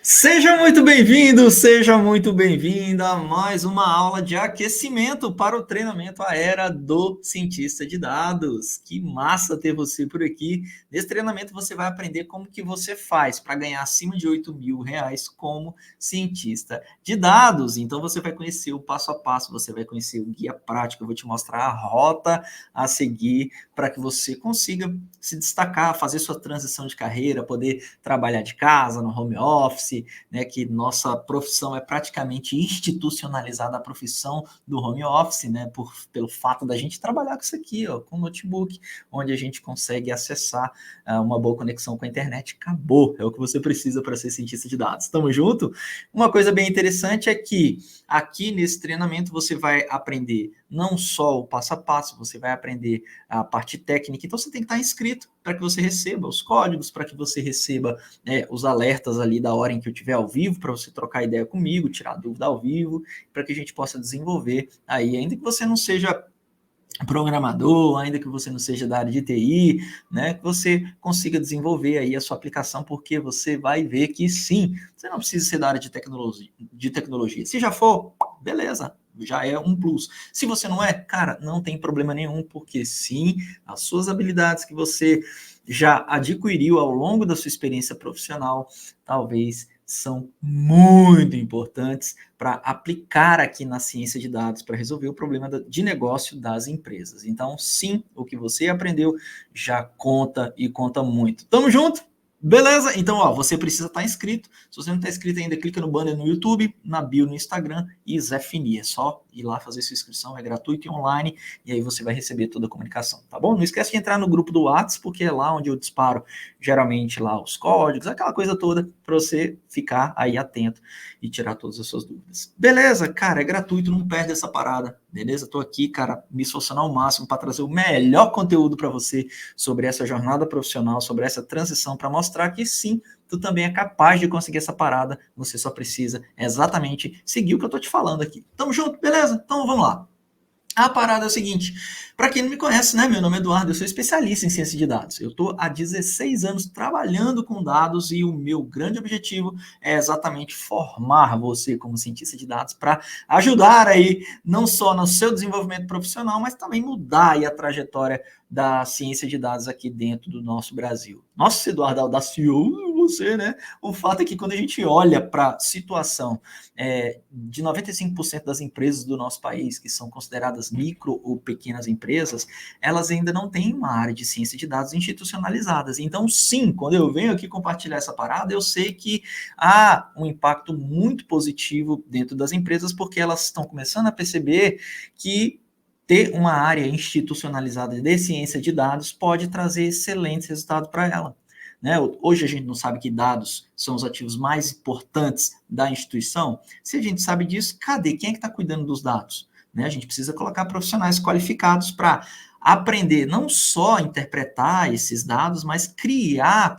Seja muito bem-vindo, seja muito bem-vinda a mais uma aula de aquecimento para o treinamento à era do cientista de dados. Que massa ter você por aqui. Nesse treinamento você vai aprender como que você faz para ganhar acima de R$ 8.000 como cientista de dados. Então você vai conhecer o passo a passo, você vai conhecer o guia prático, eu vou te mostrar a rota a seguir para que você consiga se destacar, fazer sua transição de carreira, poder trabalhar de casa, no home office, né, que nossa profissão é praticamente institucionalizada, a profissão do home office, né, pelo fato da gente trabalhar com isso aqui, ó, com notebook, onde a gente consegue acessar uma boa conexão com a internet. Acabou, é o que você precisa para ser cientista de dados. Tamo junto? Uma coisa bem interessante é que aqui nesse treinamento você vai aprender não só o passo a passo, você vai aprender a parte técnica, então você tem que estar inscrito para que você receba os códigos, para que você receba os alertas ali da hora em que eu estiver ao vivo, para você trocar ideia comigo, tirar dúvida ao vivo, para que a gente possa desenvolver aí, ainda que você não seja programador, ainda que você não seja da área de TI, né, que você consiga desenvolver aí a sua aplicação, porque você vai ver que sim, você não precisa ser da área de tecnologia. Se já for, beleza, já é um plus. Se você não é, cara, não tem problema nenhum, porque sim, as suas habilidades que você já adquiriu ao longo da sua experiência profissional, talvez são muito importantes para aplicar aqui na ciência de dados, para resolver o problema de negócio das empresas. Então, sim, o que você aprendeu já conta e conta muito. Tamo junto? Beleza? Então, ó, você precisa estar inscrito. Se você não está inscrito ainda, clica no banner no YouTube, na bio no Instagram e Zé Fini. É só ir lá fazer sua inscrição, é gratuito e online, e aí você vai receber toda a comunicação, tá bom? Não esquece de entrar no grupo do WhatsApp, porque é lá onde eu disparo geralmente lá os códigos, aquela coisa toda, para você ficar aí atento e tirar todas as suas dúvidas. Beleza? Cara, é gratuito, não perde essa parada, beleza? Tô aqui, cara, me esforçando ao máximo para trazer o melhor conteúdo para você sobre essa jornada profissional, sobre essa transição, para mostrar que sim, tu também é capaz de conseguir essa parada, você só precisa exatamente seguir o que eu tô te falando aqui. Tamo junto, beleza? Então vamos lá. A parada é o seguinte, para quem não me conhece, né, meu nome é Eduardo, eu sou especialista em ciência de dados. Eu estou há 16 anos trabalhando com dados e o meu grande objetivo é exatamente formar você como cientista de dados para ajudar aí, não só no seu desenvolvimento profissional, mas também mudar aí a trajetória da ciência de dados aqui dentro do nosso Brasil. Nossa, Eduardo, audacioso você, né? O fato é que quando a gente olha para a situação de 95% das empresas do nosso país, que são consideradas micro ou pequenas empresas, elas ainda não têm uma área de ciência de dados institucionalizadas. Então, sim, quando eu venho aqui compartilhar essa parada, eu sei que há um impacto muito positivo dentro das empresas, porque elas estão começando a perceber que ter uma área institucionalizada de ciência de dados pode trazer excelentes resultados para ela. Né? Hoje a gente não sabe que dados são os ativos mais importantes da instituição. Se a gente sabe disso, cadê? Quem é que está cuidando dos dados? Né? A gente precisa colocar profissionais qualificados para aprender não só a interpretar esses dados, mas criar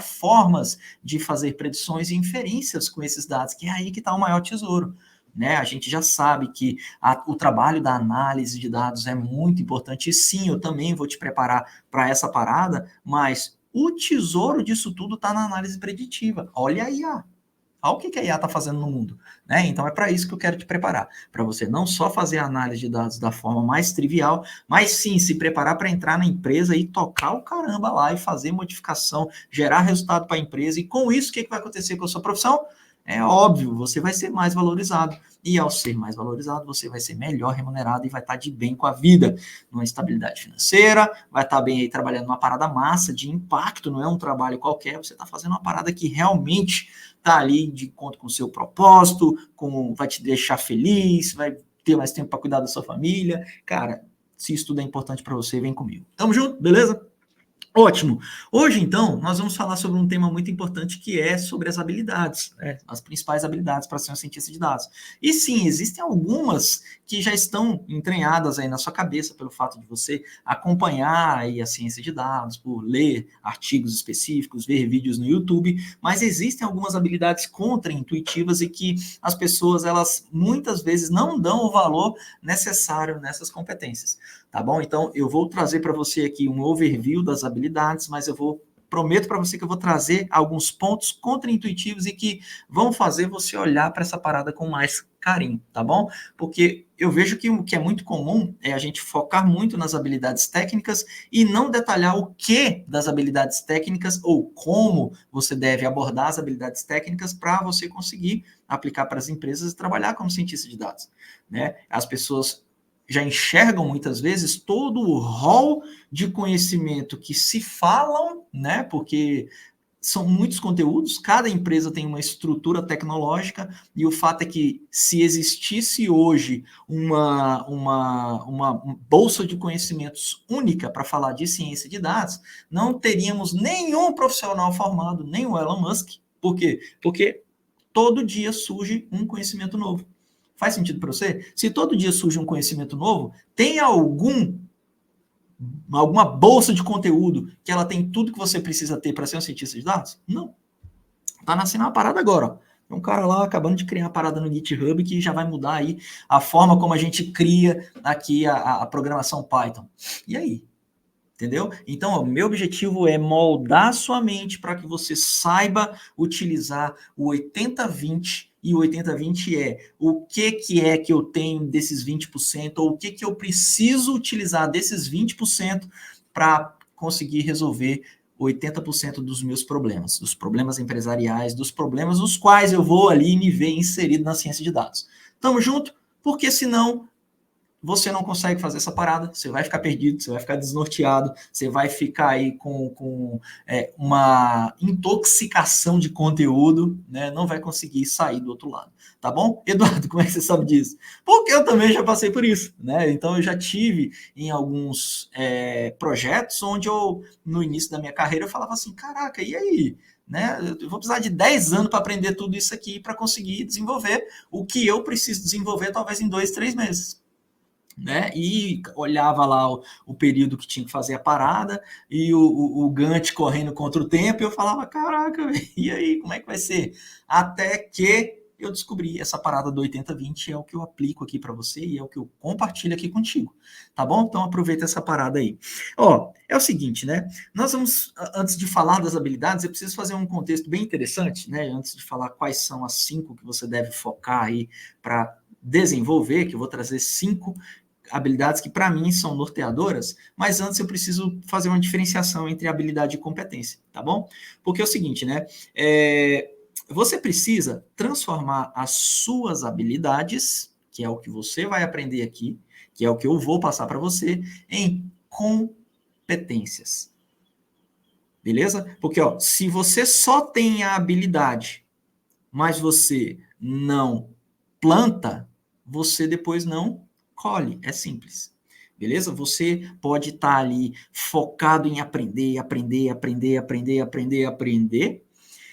formas de fazer predições e inferências com esses dados, que é aí que está o maior tesouro. Né? A gente já sabe que o trabalho da análise de dados é muito importante, e sim, eu também vou te preparar para essa parada, mas o tesouro disso tudo está na análise preditiva. Olha a IA. Olha o que a IA está fazendo no mundo. Né? Então é para isso que eu quero te preparar, para você não só fazer a análise de dados da forma mais trivial, mas sim se preparar para entrar na empresa e tocar o caramba lá e fazer modificação, gerar resultado para a empresa, e com isso o que vai acontecer com a sua profissão? É óbvio, você vai ser mais valorizado. E ao ser mais valorizado, você vai ser melhor remunerado e vai estar de bem com a vida. Numa estabilidade financeira, vai estar bem aí trabalhando numa parada massa, de impacto, não é um trabalho qualquer, você está fazendo uma parada que realmente está ali de conta com o seu propósito, vai te deixar feliz, vai ter mais tempo para cuidar da sua família. Cara, se isso tudo é importante para você, vem comigo. Tamo junto, beleza? Ótimo. Hoje, então, nós vamos falar sobre um tema muito importante que é sobre as habilidades, né? As principais habilidades para ser um cientista de dados. E sim, existem algumas que já estão entranhadas aí na sua cabeça pelo fato de você acompanhar aí a ciência de dados, por ler artigos específicos, ver vídeos no YouTube, mas existem algumas habilidades contra-intuitivas e que as pessoas, elas muitas vezes não dão o valor necessário nessas competências. Tá bom? Então, eu vou trazer para você aqui um overview das habilidades, mas eu vou prometo para você que eu vou trazer alguns pontos contraintuitivos e que vão fazer você olhar para essa parada com mais carinho, tá bom? Porque eu vejo que o que é muito comum é a gente focar muito nas habilidades técnicas e não detalhar o que das habilidades técnicas ou como você deve abordar as habilidades técnicas para você conseguir aplicar para as empresas e trabalhar como cientista de dados, né? As pessoas já enxergam muitas vezes todo o rol de conhecimento que se falam, né? Porque são muitos conteúdos, cada empresa tem uma estrutura tecnológica, e o fato é que se existisse hoje uma bolsa de conhecimentos única para falar de ciência de dados, não teríamos nenhum profissional formado, nem o Elon Musk. Por quê? Porque todo dia surge um conhecimento novo. Faz sentido para você? Se todo dia surge um conhecimento novo, tem alguma bolsa de conteúdo que ela tem tudo que você precisa ter para ser um cientista de dados? Não. Tá nascendo uma parada agora, ó. Tem um cara lá acabando de criar uma parada no GitHub que já vai mudar aí a forma como a gente cria aqui a programação Python. E aí? Entendeu? Então, o meu objetivo é moldar sua mente para que você saiba utilizar o 80-20, e o 80-20 é o que é que eu tenho desses 20%, ou o que eu preciso utilizar desses 20% para conseguir resolver 80% dos meus problemas, dos problemas empresariais, dos problemas dos quais eu vou ali me ver inserido na ciência de dados. Tamo junto? Porque senão você não consegue fazer essa parada, você vai ficar perdido, você vai ficar desnorteado, você vai ficar aí com uma intoxicação de conteúdo, né? Não vai conseguir sair do outro lado, tá bom? Eduardo, como é que você sabe disso? Porque eu também já passei por isso, né? Então eu já tive em alguns projetos onde eu, no início da minha carreira, eu falava assim, caraca, e aí? Né? Eu vou precisar de 10 anos para aprender tudo isso aqui para conseguir desenvolver o que eu preciso desenvolver talvez em 2, 3 meses. Né? E olhava lá o período que tinha que fazer a parada e o Gantt correndo contra o tempo, e eu falava, caraca, e aí, como é que vai ser? Até que eu descobri essa parada do 80-20, é o que eu aplico aqui para você e é o que eu compartilho aqui contigo, tá bom? Então aproveita essa parada aí. Ó, é o seguinte, né? Nós vamos, antes de falar das habilidades, eu preciso fazer um contexto bem interessante, né? Antes de falar quais são as 5 que você deve focar aí para desenvolver, que eu vou trazer 5 habilidades que para mim são norteadoras, mas antes eu preciso fazer uma diferenciação entre habilidade e competência, tá bom? Porque é o seguinte, né? Você precisa transformar as suas habilidades, que é o que você vai aprender aqui, que é o que eu vou passar para você, em competências. Beleza? Porque, ó, se você só tem a habilidade, mas você não planta, você depois não colhe, é simples. Beleza? Você pode estar ali focado em aprender,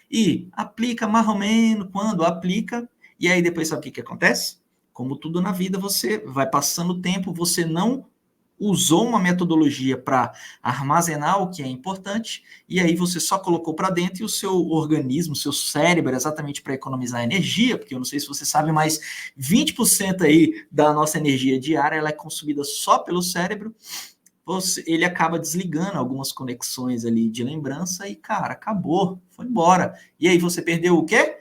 e aplica mais ou menos quando aplica, e aí depois sabe o que acontece? Como tudo na vida, você vai passando o tempo, você não usou uma metodologia para armazenar o que é importante, e aí você só colocou para dentro, e o seu organismo, o seu cérebro, exatamente para economizar energia, porque eu não sei se você sabe, mas 20% aí da nossa energia diária ela é consumida só pelo cérebro. Ele acaba desligando algumas conexões ali de lembrança e, cara, acabou, foi embora. E aí você perdeu o quê?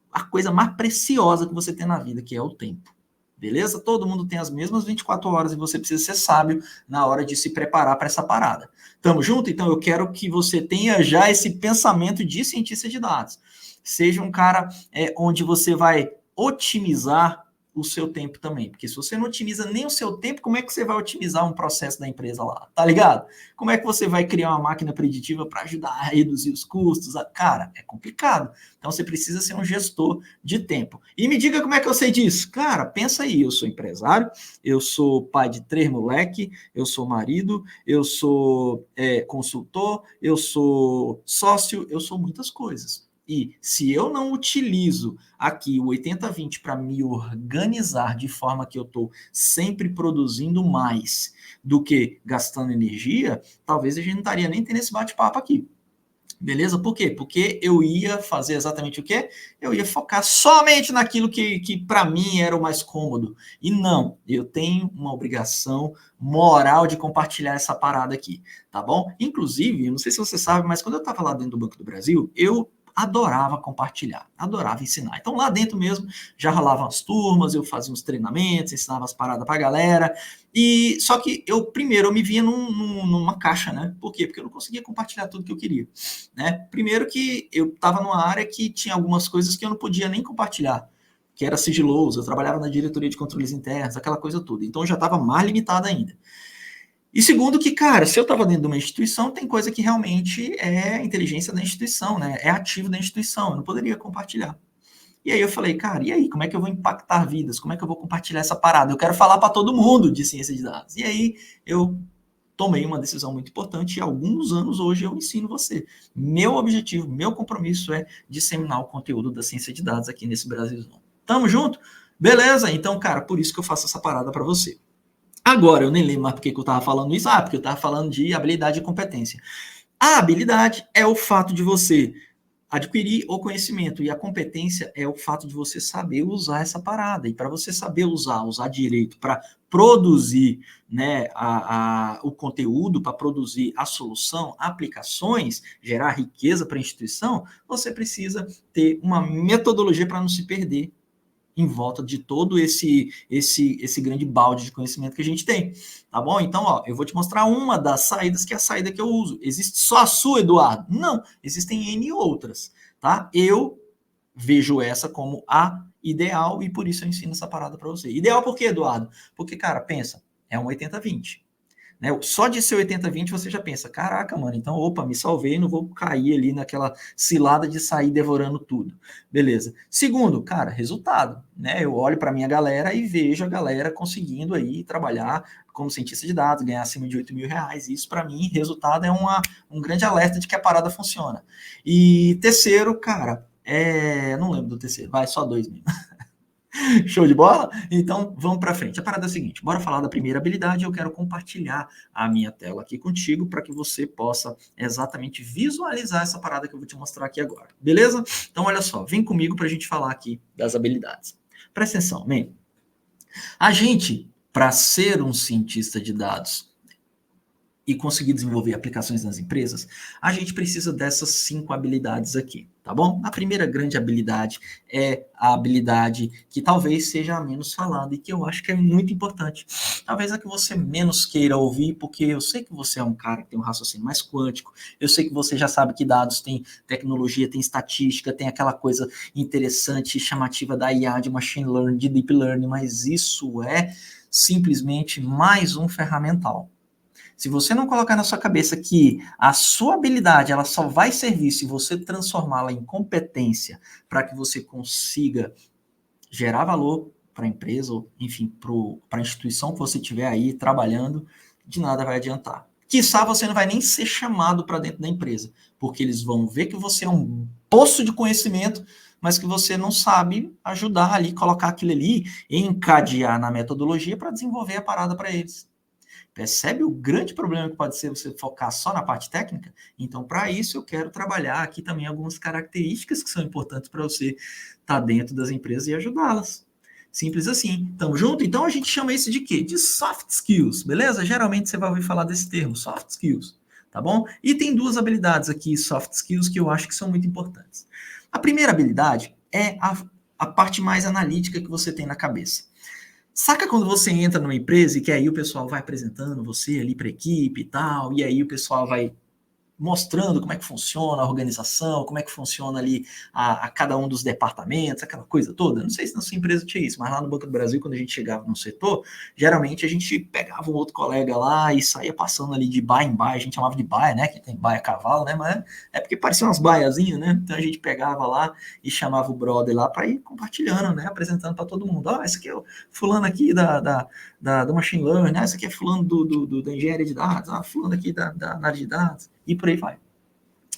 A coisa mais preciosa que você tem na vida, que é o tempo. Beleza? Todo mundo tem as mesmas 24 horas e você precisa ser sábio na hora de se preparar para essa parada. Tamo junto? Então eu quero que você tenha já esse pensamento de cientista de dados. Seja um cara onde você vai otimizar o seu tempo também. Porque se você não otimiza nem o seu tempo, como é que você vai otimizar um processo da empresa lá? Tá ligado? Como é que você vai criar uma máquina preditiva para ajudar a reduzir os custos? Cara, é complicado. Então você precisa ser um gestor de tempo. E me diga como é que eu sei disso. Cara, pensa aí, eu sou empresário, eu sou pai de 3 moleque, eu sou marido, eu sou consultor, eu sou sócio, eu sou muitas coisas. E se eu não utilizo aqui o 80-20 para me organizar de forma que eu estou sempre produzindo mais do que gastando energia, talvez a gente não estaria nem tendo esse bate-papo aqui. Beleza? Por quê? Porque eu ia fazer exatamente o quê? Eu ia focar somente naquilo que para mim era o mais cômodo. E não, eu tenho uma obrigação moral de compartilhar essa parada aqui, tá bom? Inclusive, não sei se você sabe, mas quando eu estava lá dentro do Banco do Brasil, eu adorava compartilhar, adorava ensinar. Então lá dentro mesmo já rolavam as turmas, eu fazia uns treinamentos, ensinava as paradas pra galera. E só que eu me via numa caixa, né? Por quê? Porque eu não conseguia compartilhar tudo que eu queria, né? Primeiro que eu estava numa área que tinha algumas coisas que eu não podia nem compartilhar, que era sigiloso, eu trabalhava na diretoria de controles internos, aquela coisa toda. Então eu já estava mais limitado ainda. E segundo que, cara, se eu estava dentro de uma instituição, tem coisa que realmente é inteligência da instituição, né? É ativo da instituição, eu não poderia compartilhar. E aí eu falei, cara, e aí, como é que eu vou impactar vidas? Como é que eu vou compartilhar essa parada? Eu quero falar para todo mundo de ciência de dados. E aí eu tomei uma decisão muito importante e há alguns anos hoje eu ensino você. Meu objetivo, meu compromisso é disseminar o conteúdo da ciência de dados aqui nesse Brasilzão. Tamo junto? Beleza? Então, cara, por isso que eu faço essa parada para você. Agora, eu nem lembro mais por que eu estava falando isso. Ah, porque eu estava falando de habilidade e competência. A habilidade é o fato de você adquirir o conhecimento e a competência é o fato de você saber usar essa parada. E para você saber usar direito para produzir, né, o conteúdo, para produzir a solução, aplicações, gerar riqueza para a instituição, você precisa ter uma metodologia para não se perder em volta de todo esse grande balde de conhecimento que a gente tem, tá bom? Então, ó, eu vou te mostrar uma das saídas, que é a saída que eu uso. Existe só a sua, Eduardo? Não, existem N outras, tá? Eu vejo essa como a ideal e por isso eu ensino essa parada para você. Ideal por quê, Eduardo? Porque, cara, pensa, é um 80-20. Né? Só de ser 80-20 você já pensa, caraca, mano, então, opa, me salvei, não vou cair ali naquela cilada de sair devorando tudo. Beleza. Segundo, cara, resultado. Né? Eu olho para minha galera e vejo a galera conseguindo aí trabalhar como cientista de dados, ganhar acima de 8 mil reais. Isso, para mim, resultado é um grande alerta de que a parada funciona. E terceiro, cara, não lembro do terceiro, vai, só dois mesmo. Show de bola? Então, vamos para frente. A parada é a seguinte, bora falar da primeira habilidade. Eu quero compartilhar a minha tela aqui contigo para que você possa exatamente visualizar essa parada que eu vou te mostrar aqui agora. Beleza? Então, olha só, vem comigo para a gente falar aqui das habilidades. Presta atenção, man. A gente, para ser um cientista de dados e conseguir desenvolver aplicações nas empresas, a gente precisa dessas 5 habilidades aqui, tá bom? A primeira grande habilidade é a habilidade que talvez seja a menos falada e que eu acho que é muito importante. Talvez a que você menos queira ouvir, porque eu sei que você é um cara que tem um raciocínio mais quântico, eu sei que você já sabe que dados tem tecnologia, tem estatística, tem aquela coisa interessante, chamativa da IA, de machine learning, de deep learning, mas isso é simplesmente mais um ferramental. Se você não colocar na sua cabeça que a sua habilidade ela só vai servir se você transformá-la em competência para que você consiga gerar valor para a empresa, ou, enfim, para a instituição que você estiver aí trabalhando, de nada vai adiantar. Quiçá você não vai nem ser chamado para dentro da empresa, porque eles vão ver que você é um poço de conhecimento, mas que você não sabe ajudar ali, colocar aquilo ali, encadear na metodologia para desenvolver a parada para eles. Percebe o grande problema que pode ser você focar só na parte técnica? Então, para isso, eu quero trabalhar aqui também algumas características que são importantes para você estar dentro das empresas e ajudá-las. Simples assim. Tamo junto? Então, a gente chama isso de quê? De soft skills, beleza? Geralmente você vai ouvir falar desse termo, soft skills, tá bom? E tem 2 habilidades aqui, soft skills, que eu acho que são muito importantes. A primeira habilidade é a parte mais analítica que você tem na cabeça. Saca quando você entra numa empresa e que aí o pessoal vai apresentando você ali para a equipe e tal, e aí o pessoal vai mostrando como é que funciona a organização, como é que funciona ali a cada um dos departamentos, aquela coisa toda. Não sei se na sua empresa tinha isso, mas lá no Banco do Brasil, quando a gente chegava no setor, geralmente a gente pegava um outro colega lá e saía passando ali de baia em baia, a gente chamava de baia, né, que tem baia cavalo, né, mas é porque pareciam umas baiazinhas, né, então a gente pegava lá e chamava o brother lá para ir compartilhando, né, apresentando para todo mundo. Ó, esse aqui é o fulano aqui do machine learning, né, esse aqui é fulano da engenharia de dados, fulano aqui da análise de dados, e por aí vai.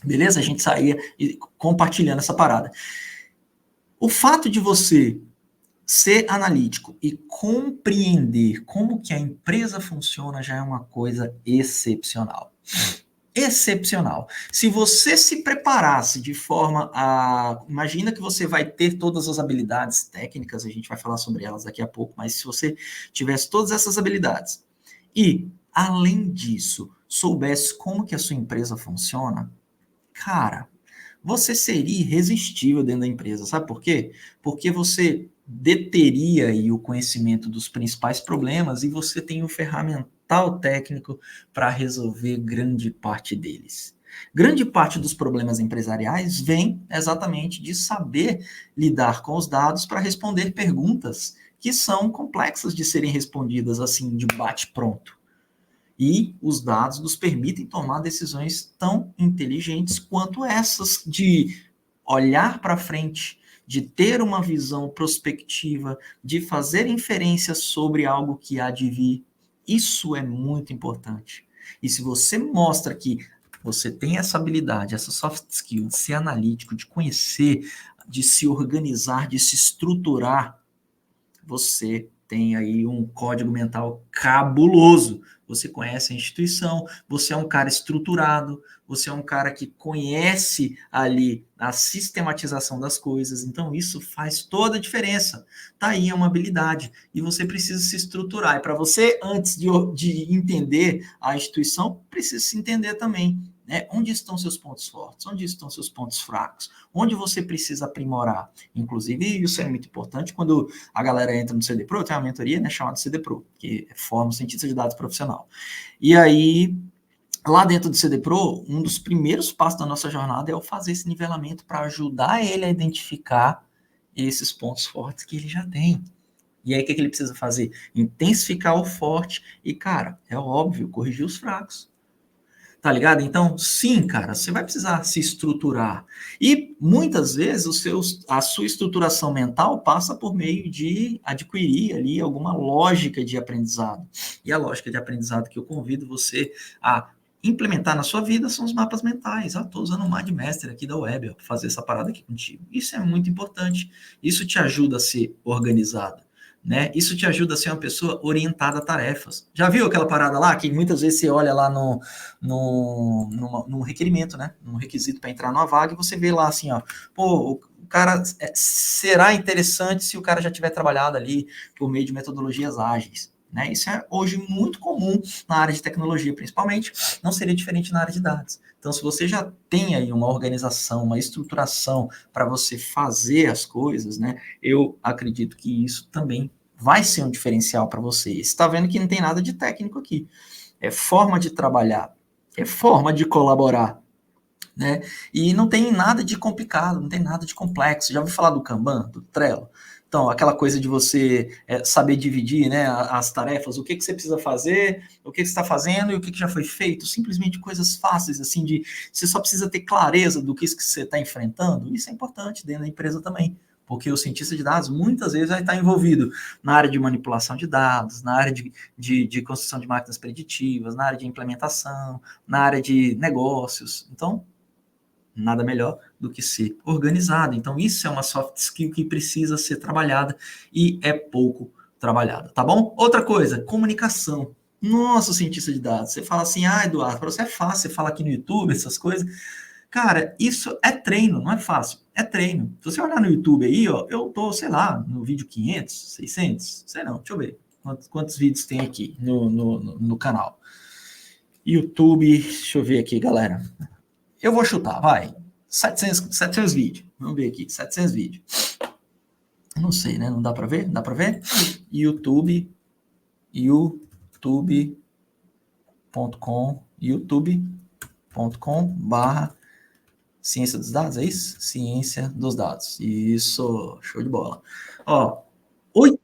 Beleza? A gente saía compartilhando essa parada. O fato de você ser analítico e compreender como que a empresa funciona já é uma coisa excepcional. excepcional. Se você se preparasse de forma a... Imagina que você vai ter todas as habilidades técnicas, a gente vai falar sobre elas daqui a pouco, mas se você tivesse todas essas habilidades e, além disso, soubesse como que a sua empresa funciona, cara, você seria irresistível dentro da empresa. Sabe por quê? Porque você deteria aí o conhecimento dos principais problemas e você tem o ferramental técnico para resolver grande parte deles. Grande parte dos problemas empresariais vem exatamente de saber lidar com os dados para responder perguntas que são complexas de serem respondidas assim de bate-pronto. E os dados nos permitem tomar decisões tão inteligentes quanto essas de olhar para frente, de ter uma visão prospectiva, de fazer inferências sobre algo que há de vir. Isso é muito importante. E se você mostra que você tem essa habilidade, essa soft skill de ser analítico, de conhecer, de se organizar, de se estruturar, você tem aí um código mental cabuloso. Você conhece a instituição, você é um cara estruturado, você é um cara que conhece ali a sistematização das coisas, então isso faz toda a diferença. Tá aí, é uma habilidade, e você precisa se estruturar. E para você, antes de entender a instituição, precisa se entender também, né? Onde estão seus pontos fortes? Onde estão seus pontos fracos? Onde você precisa aprimorar? Inclusive, isso é muito importante quando a galera entra no CD Pro, tem uma mentoria, né, chamada CD Pro, que forma um cientista de dados profissional. E aí, lá dentro do CD Pro, um dos primeiros passos da nossa jornada é eu fazer esse nivelamento para ajudar ele a identificar esses pontos fortes que ele já tem. E aí, o que ele precisa fazer? Intensificar o forte e, cara, é óbvio, corrigir os fracos. Tá ligado? Então, sim, cara, você vai precisar se estruturar. E muitas vezes a sua estruturação mental passa por meio de adquirir ali alguma lógica de aprendizado. E a lógica de aprendizado que eu convido você a implementar na sua vida são os mapas mentais. Ah, tô usando o MindMaster aqui da web, para fazer essa parada aqui contigo. Isso é muito importante. Isso te ajuda a ser organizado. Né? Isso te ajuda a ser uma pessoa orientada a tarefas. Já viu aquela parada lá que muitas vezes você olha lá num requerimento, né? Num requisito para entrar numa vaga e você vê lá assim, ó, pô, o cara será interessante se o cara já tiver trabalhado ali por meio de metodologias ágeis. Né? Isso é hoje muito comum na área de tecnologia, principalmente, não seria diferente na área de dados. Então, se você já tem aí uma organização, uma estruturação para você fazer as coisas, né? Eu acredito que isso também vai ser um diferencial para você. Você está vendo que não tem nada de técnico aqui. É forma de trabalhar, é forma de colaborar, né? E não tem nada de complicado, não tem nada de complexo. Já ouviu falar do Kanban, do Trello? Então, aquela coisa de você saber dividir, né, as tarefas, o que, que você precisa fazer, o que, que você está fazendo e o que, que já foi feito. Simplesmente coisas fáceis, assim, de você só precisa ter clareza do que você está enfrentando. Isso é importante dentro da empresa também. Porque o cientista de dados muitas vezes vai estar envolvido na área de manipulação de dados, na área de construção de máquinas preditivas, na área de implementação, na área de negócios. Então, nada melhor do que ser organizado. Então, isso é uma soft skill que precisa ser trabalhada e é pouco trabalhada, tá bom? Outra coisa, comunicação. Nossa, cientista de dados, você fala assim, ah, Eduardo, para você é fácil, você fala aqui no YouTube, essas coisas. Cara, isso é treino, não é fácil, é treino. Se você olhar no YouTube aí, ó, eu tô, sei lá, no vídeo 500, 600, sei não, deixa eu ver quantos vídeos tem aqui no canal. YouTube, deixa eu ver aqui, galera. Eu vou chutar, vai. 700 vídeos. Vamos ver aqui, 700 vídeos. Não sei, né? Não dá para ver? Dá para ver? youtube.com/barra ciência dos dados, é isso? Ciência dos dados. Isso, show de bola. Ó, 8,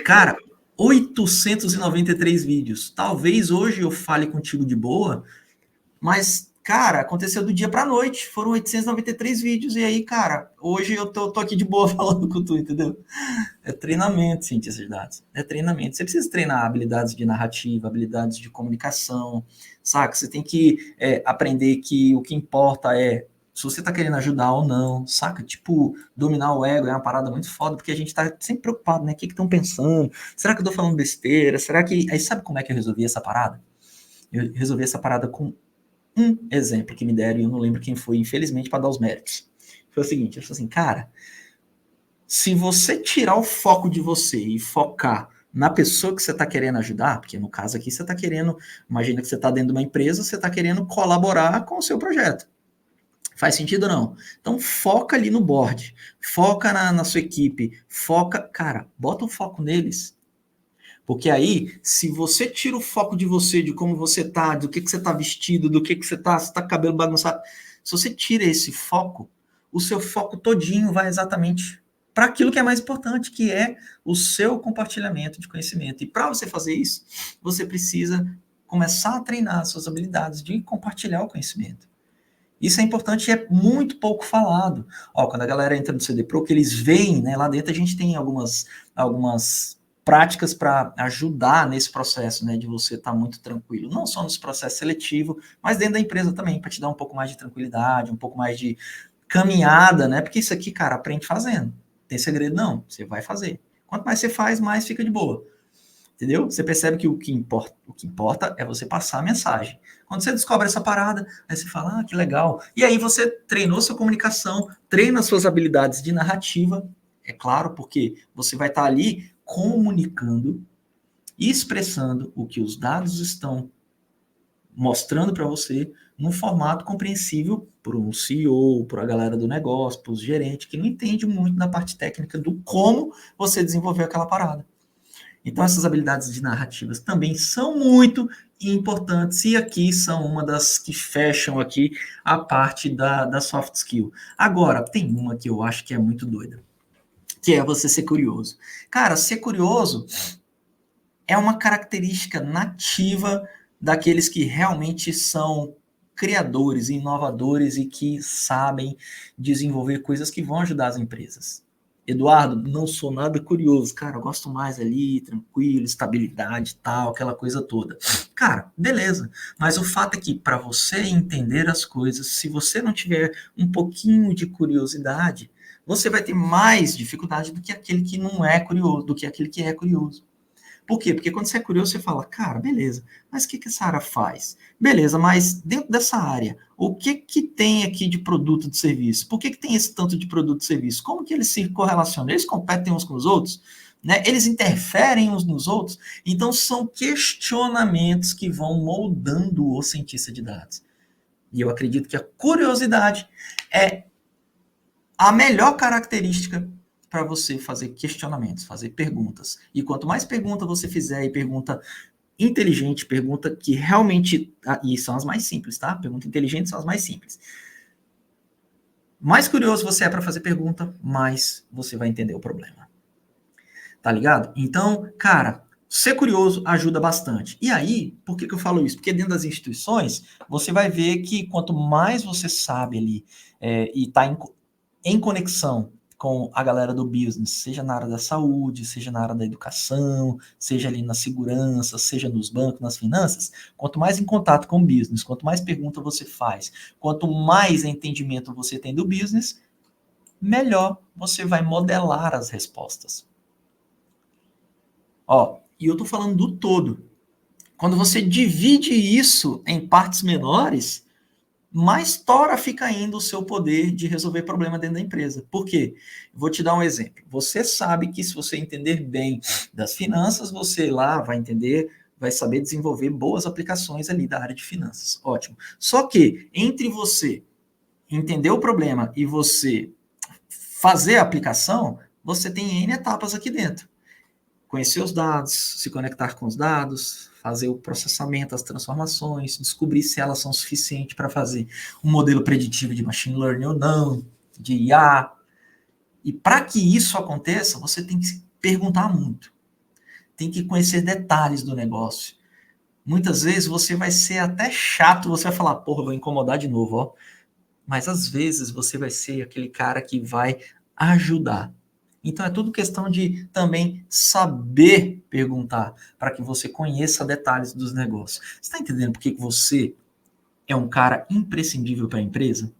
cara, 893 vídeos. Talvez hoje eu fale contigo de boa, mas, cara, aconteceu do dia pra noite. Foram 893 vídeos. E aí, cara, hoje eu tô aqui de boa falando com tu, entendeu? É treinamento, cientista de dados. É treinamento. Você precisa treinar habilidades de narrativa, habilidades de comunicação, saca? Você tem que aprender que o que importa é se você tá querendo ajudar ou não, saca? Tipo, dominar o ego é uma parada muito foda, porque a gente tá sempre preocupado, né? O que estão pensando? Será que eu tô falando besteira? Será que... Aí sabe como é que eu resolvi essa parada? Eu resolvi essa parada com um exemplo que me deram, e eu não lembro quem foi, infelizmente, para dar os méritos. Foi o seguinte, eu falei assim, cara, se você tirar o foco de você e focar na pessoa que você está querendo ajudar, porque no caso aqui você está querendo, imagina que você está dentro de uma empresa, você está querendo colaborar com o seu projeto. Faz sentido ou não? Então foca ali no board, foca na sua equipe, foca, cara, bota o foco neles. Porque aí, se você tira o foco de você, de como você tá, do que você tá vestido, do que você tá, se tá com cabelo bagunçado, se você tira esse foco, o seu foco todinho vai exatamente para aquilo que é mais importante, que é o seu compartilhamento de conhecimento. E para você fazer isso, você precisa começar a treinar as suas habilidades de compartilhar o conhecimento. Isso é importante e é muito pouco falado. Ó, quando a galera entra no CD Pro, que eles veem, né, lá dentro a gente tem algumas práticas para ajudar nesse processo, né, de você estar muito tranquilo. Não só nos processos seletivos, mas dentro da empresa também, para te dar um pouco mais de tranquilidade, um pouco mais de caminhada, né? Porque isso aqui, cara, aprende fazendo. Tem segredo não, você vai fazer. Quanto mais você faz, mais fica de boa. Entendeu? Você percebe que o que importa é você passar a mensagem. Quando você descobre essa parada, aí você fala, que legal. E aí você treinou sua comunicação, treina suas habilidades de narrativa, é claro, porque você vai estar ali comunicando e expressando o que os dados estão mostrando para você num formato compreensível para um CEO, para a galera do negócio, para os gerentes, que não entende muito da parte técnica do como você desenvolveu aquela parada. Então, essas habilidades de narrativas também são muito importantes e aqui são uma das que fecham aqui a parte da soft skill. Agora, tem uma que eu acho que é muito doida, que é você ser curioso. Cara, ser curioso é uma característica nativa daqueles que realmente são criadores, inovadores e que sabem desenvolver coisas que vão ajudar as empresas. Eduardo, não sou nada curioso, cara, eu gosto mais ali, tranquilo, estabilidade e tal, aquela coisa toda. Cara, beleza, mas o fato é que para você entender as coisas, se você não tiver um pouquinho de curiosidade, você vai ter mais dificuldade do que aquele que não é curioso, do que aquele que é curioso. Por quê? Porque quando você é curioso, você fala, cara, beleza, mas o que essa área faz? Beleza, mas dentro dessa área, o que tem aqui de produto de serviço? Por que tem esse tanto de produto de serviço? Como que eles se correlacionam? Eles competem uns com os outros? Né? Eles interferem uns nos outros? Então, são questionamentos que vão moldando o cientista de dados. E eu acredito que a curiosidade é a melhor característica para você fazer questionamentos, fazer perguntas. E quanto mais pergunta você fizer, e pergunta inteligente, pergunta que realmente. E são as mais simples, tá? Pergunta inteligente são as mais simples. Mais curioso você é para fazer pergunta, mais você vai entender o problema. Tá ligado? Então, cara, ser curioso ajuda bastante. E aí, por que eu falo isso? Porque dentro das instituições, você vai ver que quanto mais você sabe ali e está em conexão com a galera do business, seja na área da saúde, seja na área da educação, seja ali na segurança, seja nos bancos, nas finanças, quanto mais em contato com o business, quanto mais pergunta você faz, quanto mais entendimento você tem do business, melhor você vai modelar as respostas. Ó, e eu tô falando do todo. Quando você divide isso em partes menores, mais tora fica ainda o seu poder de resolver problema dentro da empresa. Por quê? Vou te dar um exemplo. Você sabe que se você entender bem das finanças, você lá vai entender, vai saber desenvolver boas aplicações ali da área de finanças. Ótimo. Só que entre você entender o problema e você fazer a aplicação, você tem N etapas aqui dentro. Conhecer os dados, se conectar com os dados, fazer o processamento, as transformações, descobrir se elas são suficientes para fazer um modelo preditivo de machine learning ou não, de IA. E para que isso aconteça, você tem que perguntar muito. Tem que conhecer detalhes do negócio. Muitas vezes você vai ser até chato, você vai falar, porra, vou incomodar de novo, ó. Mas às vezes você vai ser aquele cara que vai ajudar. Então é tudo questão de também saber perguntar para que você conheça detalhes dos negócios. Você está entendendo por que você é um cara imprescindível para a empresa?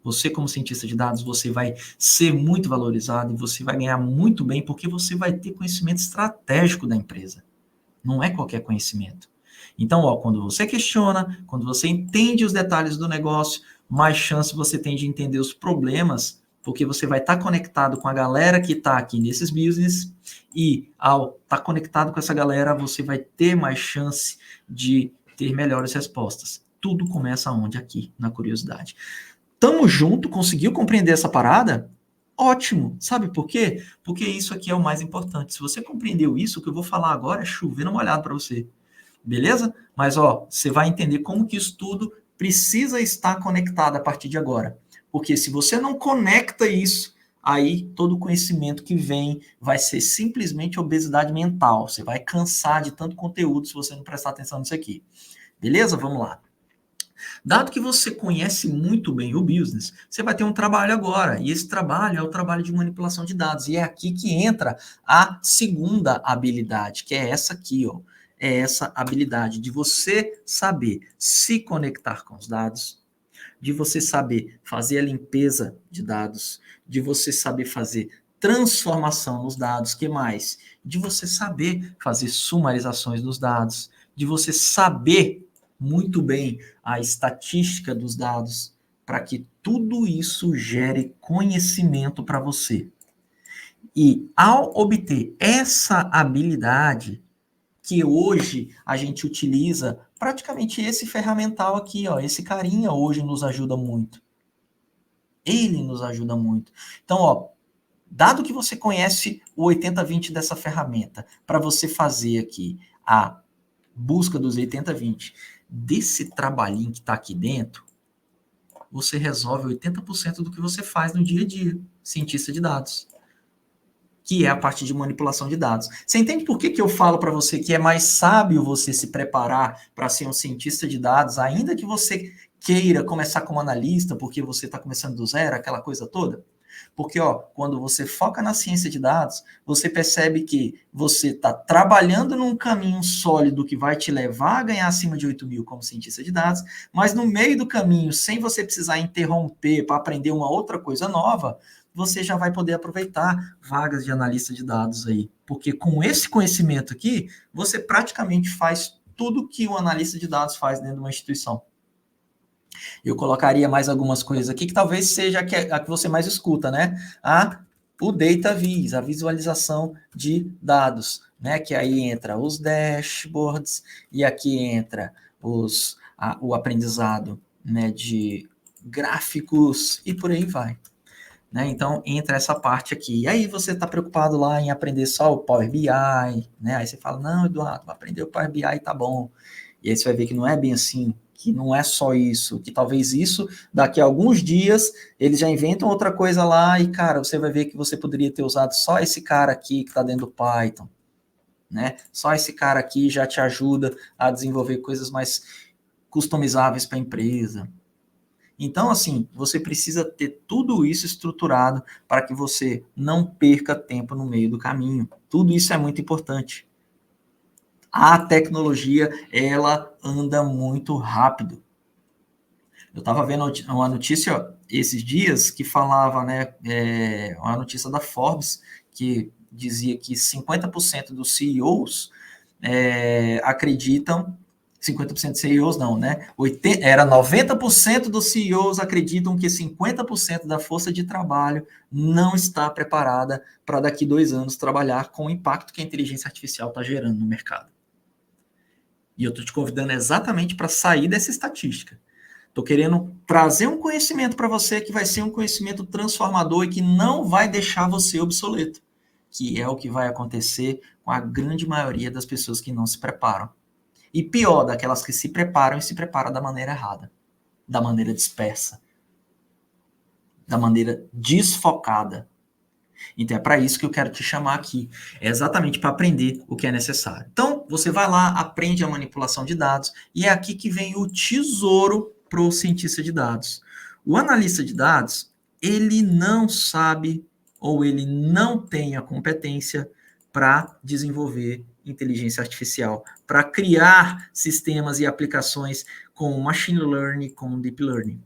Você, como cientista de dados, você vai ser muito valorizado e você vai ganhar muito bem porque você vai ter conhecimento estratégico da empresa. Não é qualquer conhecimento. Então, ó, quando você questiona, quando você entende os detalhes do negócio, mais chance você tem de entender os problemas, porque você vai estar conectado com a galera que está aqui nesses business, e ao estar conectado com essa galera, você vai ter mais chance de ter melhores respostas. Tudo começa onde? Aqui, na curiosidade. Tamo junto, conseguiu compreender essa parada? Ótimo. Sabe por quê? Porque isso aqui é o mais importante. Se você compreendeu isso, o que eu vou falar agora é chovendo molhado para você. Beleza? Mas, ó, você vai entender como que isso tudo precisa estar conectado a partir de agora. Porque se você não conecta isso, aí todo o conhecimento que vem vai ser simplesmente obesidade mental. Você vai cansar de tanto conteúdo se você não prestar atenção nisso aqui. Beleza? Vamos lá. Dado que você conhece muito bem o business, você vai ter um trabalho agora, e esse trabalho é o trabalho de manipulação de dados, e é aqui que entra a segunda habilidade, que é essa aqui, ó. É essa habilidade de você saber se conectar com os dados, de você saber fazer a limpeza de dados, de você saber fazer transformação nos dados, que mais? De você saber fazer sumarizações dos dados, de você saber muito bem a estatística dos dados, para que tudo isso gere conhecimento para você. E ao obter essa habilidade, que hoje a gente utiliza praticamente esse ferramental aqui, ó, esse carinha hoje nos ajuda muito. Ele nos ajuda muito. Então, ó, dado que você conhece o 80-20 dessa ferramenta, para você fazer aqui a busca dos 80-20 desse trabalhinho que está aqui dentro, você resolve 80% do que você faz no dia a dia, cientista de dados, que é a parte de manipulação de dados. Você entende por que eu falo para você que é mais sábio você se preparar para ser um cientista de dados, ainda que você queira começar como analista, porque você está começando do zero, aquela coisa toda? Porque, ó, quando você foca na ciência de dados, você percebe que você está trabalhando num caminho sólido que vai te levar a ganhar acima de 8 mil como cientista de dados, mas no meio do caminho, sem você precisar interromper para aprender uma outra coisa nova, você já vai poder aproveitar vagas de analista de dados aí. Porque com esse conhecimento aqui, você praticamente faz tudo que o analista de dados faz dentro de uma instituição. Eu colocaria mais algumas coisas aqui que talvez seja a que você mais escuta, né? O Data Viz, a visualização de dados, né? Que aí entra os dashboards e aqui entra o aprendizado, né, de gráficos e por aí vai. Né? Então, entra essa parte aqui. E aí você está preocupado lá em aprender só o Power BI, né? Aí você fala, não, Eduardo, vai aprender o Power BI, tá bom. E aí você vai ver que não é bem assim, que não é só isso, que talvez isso, daqui a alguns dias, eles já inventam outra coisa lá e, cara, você vai ver que você poderia ter usado só esse cara aqui que está dentro do Python, né? Só esse cara aqui já te ajuda a desenvolver coisas mais customizáveis para a empresa. Então, assim, você precisa ter tudo isso estruturado para que você não perca tempo no meio do caminho. Tudo isso é muito importante. A tecnologia, ela anda muito rápido. Eu estava vendo uma notícia esses dias que falava, né, uma notícia da Forbes, que dizia que 50% dos CEOs acreditam 50% de CEOs não, né? 90% dos CEOs acreditam que 50% da força de trabalho não está preparada para daqui 2 anos trabalhar com o impacto que a inteligência artificial está gerando no mercado. E eu estou te convidando exatamente para sair dessa estatística. Estou querendo trazer um conhecimento para você que vai ser um conhecimento transformador e que não vai deixar você obsoleto, que é o que vai acontecer com a grande maioria das pessoas que não se preparam. E pior, daquelas que se preparam e se preparam da maneira errada, da maneira dispersa, da maneira desfocada. Então é para isso que eu quero te chamar aqui. É exatamente para aprender o que é necessário. Então, você vai lá, aprende a manipulação de dados, e é aqui que vem o tesouro para o cientista de dados. O analista de dados, ele não sabe ou ele não tem a competência para desenvolver inteligência artificial, para criar sistemas e aplicações com machine learning, com deep learning.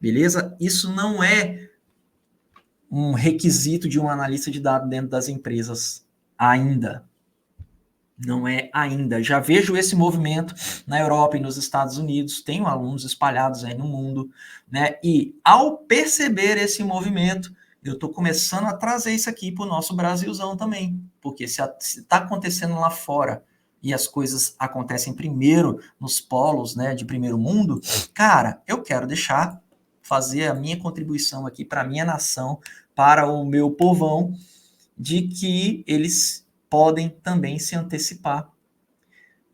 Beleza? Isso não é um requisito de um analista de dados dentro das empresas ainda. Não é ainda. Já vejo esse movimento na Europa e nos Estados Unidos, tenho alunos espalhados aí no mundo, né? E ao perceber esse movimento, eu estou começando a trazer isso aqui para o nosso Brasilzão também. Porque se está acontecendo lá fora e as coisas acontecem primeiro nos polos, né, de primeiro mundo, cara, eu quero deixar fazer a minha contribuição aqui para a minha nação, para o meu povão, de que eles podem também se antecipar,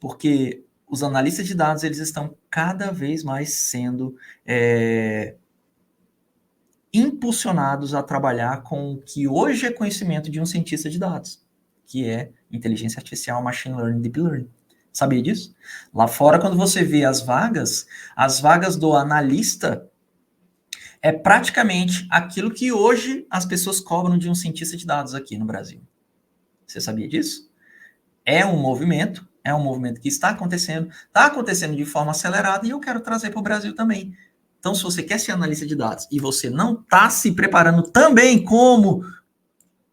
porque os analistas de dados eles estão cada vez mais sendo impulsionados a trabalhar com o que hoje é conhecimento de um cientista de dados, que é inteligência artificial, machine learning, deep learning. Sabia disso? Lá fora, quando você vê as vagas do analista é praticamente aquilo que hoje as pessoas cobram de um cientista de dados aqui no Brasil. Você sabia disso? É um movimento que está acontecendo de forma acelerada e eu quero trazer para o Brasil também. Então, se você quer ser analista de dados e você não está se preparando também como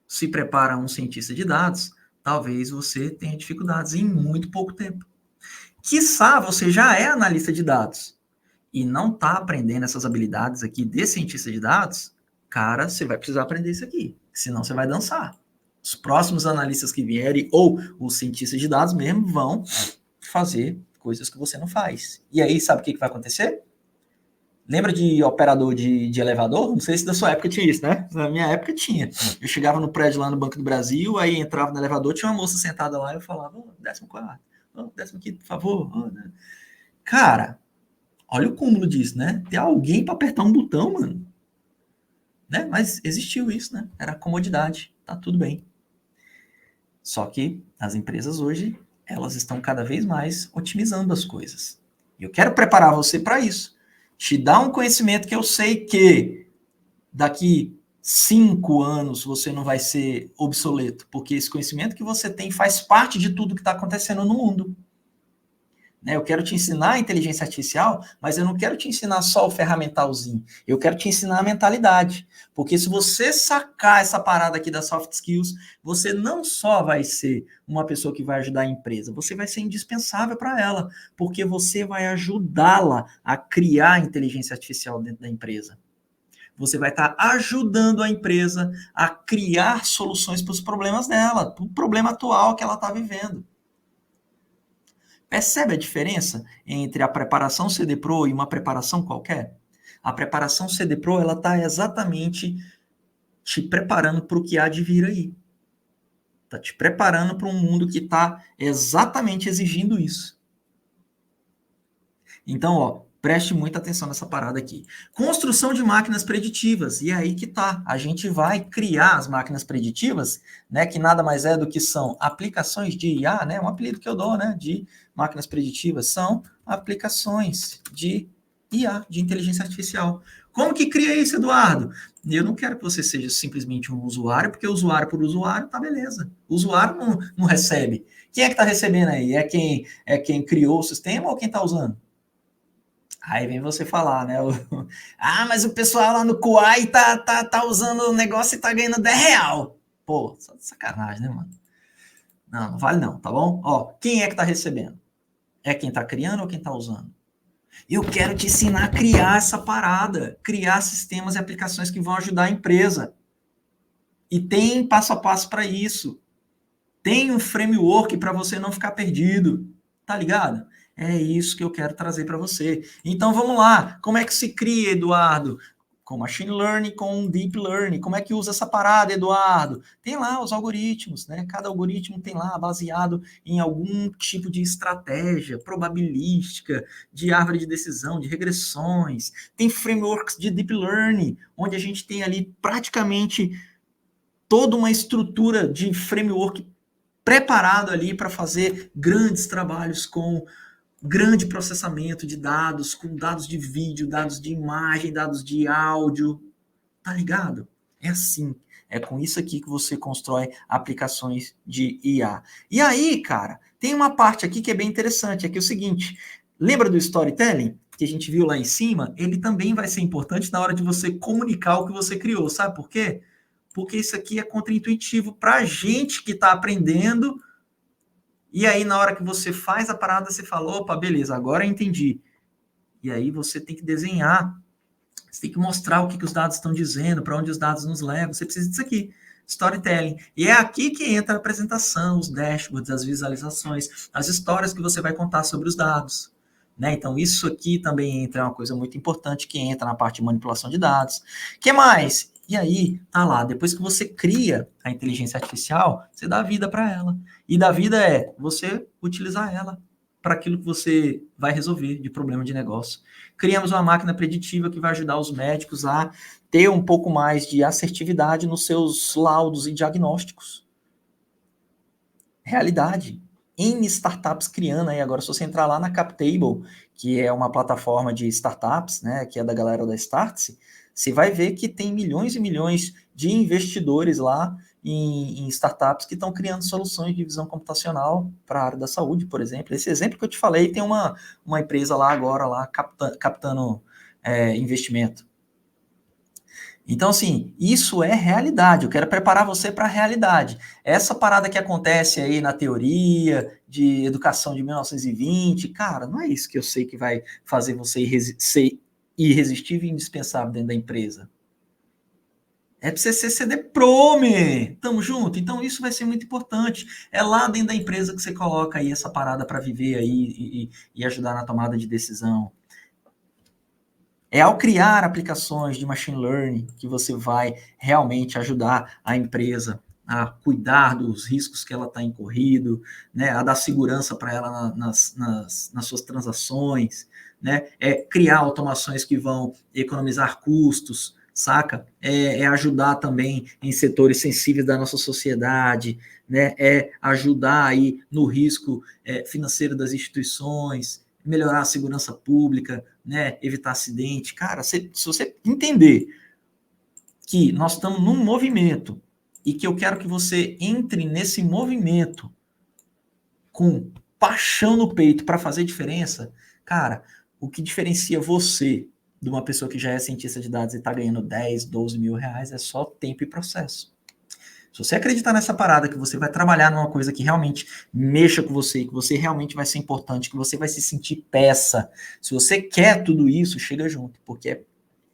se prepara um cientista de dados, talvez você tenha dificuldades em muito pouco tempo. Quiçá você já é analista de dados e não está aprendendo essas habilidades aqui de cientista de dados, cara, você vai precisar aprender isso aqui, senão você vai dançar. Os próximos analistas que vierem, ou os cientistas de dados mesmo, vão fazer coisas que você não faz. E aí, sabe o que vai acontecer? Lembra de operador de elevador? Não sei se da sua época tinha isso, né? Na minha época tinha. Eu chegava no prédio lá no Banco do Brasil, aí entrava no elevador, tinha uma moça sentada lá e eu falava, 14º, 15º, por favor. Cara, olha o cúmulo disso, né? Ter alguém para apertar um botão, mano. Né? Mas existiu isso, né? Era comodidade, tá tudo bem. Só que as empresas hoje, elas estão cada vez mais otimizando as coisas. E eu quero preparar você para isso. Te dar um conhecimento que eu sei que daqui 5 anos você não vai ser obsoleto, porque esse conhecimento que você tem faz parte de tudo que está acontecendo no mundo. Né? Eu quero te ensinar a inteligência artificial, mas eu não quero te ensinar só o ferramentalzinho. Eu quero te ensinar a mentalidade. Porque se você sacar essa parada aqui das soft skills, você não só vai ser uma pessoa que vai ajudar a empresa, você vai ser indispensável para ela, porque você vai ajudá-la a criar a inteligência artificial dentro da empresa. Você vai estar ajudando a empresa a criar soluções para os problemas dela, para o problema atual que ela está vivendo. Percebe a diferença entre a preparação CD Pro e uma preparação qualquer? A preparação CD Pro, ela está exatamente te preparando para o que há de vir aí. Está te preparando para um mundo que está exatamente exigindo isso. Então, ó, preste muita atenção nessa parada aqui. Construção de máquinas preditivas. E é aí que tá. A gente vai criar as máquinas preditivas, né? Que nada mais é do que são aplicações de IA, né? Um apelido que eu dou, né? De máquinas preditivas. São aplicações de IA, de inteligência artificial. Como que cria isso, Eduardo? Eu não quero que você seja simplesmente um usuário, porque usuário por usuário, tá beleza. O usuário não recebe. Quem é que tá recebendo aí? É quem criou o sistema ou quem tá usando? Aí vem você falar, né? Ah, mas o pessoal lá no Kuai tá usando o negócio e tá ganhando R$10. Pô, só de sacanagem, né, mano? Não vale não, tá bom? Ó, quem é que tá recebendo? É quem tá criando ou quem tá usando? Eu quero te ensinar a criar essa parada, criar sistemas e aplicações que vão ajudar a empresa. E tem passo a passo para isso. Tem um framework para você não ficar perdido. Tá ligado? É isso que eu quero trazer para você. Então vamos lá. Como é que se cria, Eduardo? Com machine learning, com deep learning. Como é que usa essa parada, Eduardo? Tem lá os algoritmos, né? Cada algoritmo tem lá baseado em algum tipo de estratégia probabilística, de árvore de decisão, de regressões. Tem frameworks de deep learning, onde a gente tem ali praticamente toda uma estrutura de framework preparado ali para fazer grandes trabalhos com grande processamento de dados, com dados de vídeo, dados de imagem, dados de áudio. Tá ligado? É assim. É com isso aqui que você constrói aplicações de IA. E aí, cara, tem uma parte aqui que é bem interessante, é que é o seguinte, lembra do storytelling que a gente viu lá em cima? Ele também vai ser importante na hora de você comunicar o que você criou, sabe por quê? Porque isso aqui é contraintuitivo para a gente que está aprendendo E aí, na hora que você faz a parada, você fala, opa, beleza, agora eu entendi. E aí você tem que desenhar, você tem que mostrar o que os dados estão dizendo, para onde os dados nos levam. Você precisa disso aqui, storytelling. E é aqui que entra a apresentação, os dashboards, as visualizações, as histórias que você vai contar sobre os dados. Né? Então, isso aqui também entra, é uma coisa muito importante que entra na parte de manipulação de dados. O que mais? E aí, tá lá, depois que você cria a inteligência artificial, você dá vida para ela. E dar vida é você utilizar ela para aquilo que você vai resolver de problema de negócio. Criamos uma máquina preditiva que vai ajudar os médicos a ter um pouco mais de assertividade nos seus laudos e diagnósticos. Realidade. Em startups criando aí agora, se você entrar lá na CapTable, que é uma plataforma de startups, né, que é da galera da Startse, você vai ver que tem milhões e milhões de investidores lá em startups que estão criando soluções de visão computacional para a área da saúde, por exemplo. Esse exemplo que eu te falei, tem uma empresa lá agora, lá captando investimento. Então, assim, isso é realidade. Eu quero preparar você para a realidade. Essa parada que acontece aí na teoria de educação de 1920, cara, não é isso que eu sei que vai fazer você ser irresistível e indispensável dentro da empresa. É para você ser CD Pro, man. Tamo junto? Então isso vai ser muito importante. É lá dentro da empresa que você coloca aí essa parada para viver aí e ajudar na tomada de decisão. É ao criar aplicações de machine learning que você vai realmente ajudar a empresa a cuidar dos riscos que ela está incorrido, né, a dar segurança para ela nas suas transações, né, criar automações que vão economizar custos, saca? Ajudar também em setores sensíveis da nossa sociedade, né, ajudar aí no risco financeiro das instituições, melhorar a segurança pública, né, evitar acidente. Cara, se você entender que nós estamos num movimento e que eu quero que você entre nesse movimento com paixão no peito para fazer diferença, cara, o que diferencia você de uma pessoa que já é cientista de dados e está ganhando 10, 12 mil reais é só tempo e processo. Se você acreditar nessa parada, que você vai trabalhar numa coisa que realmente mexa com você, que você realmente vai ser importante, que você vai se sentir peça, se você quer tudo isso, chega junto, porque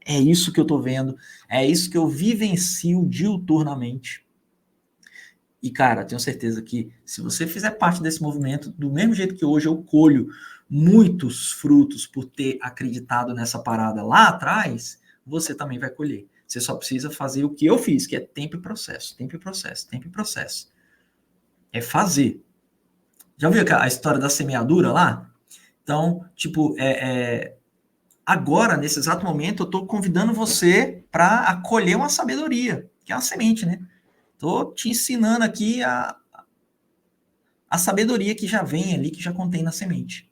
é isso que eu tô vendo, é isso que eu vivencio diuturnamente. E, cara, tenho certeza que se você fizer parte desse movimento, do mesmo jeito que hoje eu colho muitos frutos por ter acreditado nessa parada lá atrás, você também vai colher. Você só precisa fazer o que eu fiz, que é tempo e processo, tempo e processo, tempo e processo. É fazer. Já viu a história da semeadura lá? Então, tipo, agora, nesse exato momento, eu estou convidando você para acolher uma sabedoria, que é uma semente, né? Estou te ensinando aqui a sabedoria que já vem ali, que já contém na semente.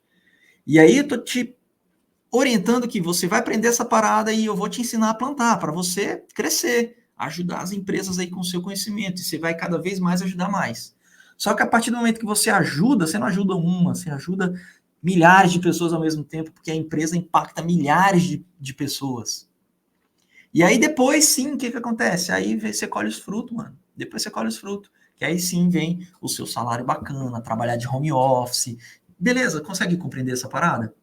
E aí eu estou te orientando que você vai aprender essa parada e eu vou te ensinar a plantar para você crescer, ajudar as empresas aí com o seu conhecimento, e você vai cada vez mais ajudar mais. Só que a partir do momento que você ajuda, você não ajuda uma, você ajuda milhares de pessoas ao mesmo tempo, porque a empresa impacta milhares de pessoas. E aí depois, sim, o que acontece? Aí você colhe os frutos, mano. Depois você colhe os frutos. Que aí sim vem o seu salário bacana, trabalhar de home office. Beleza, consegue compreender essa parada?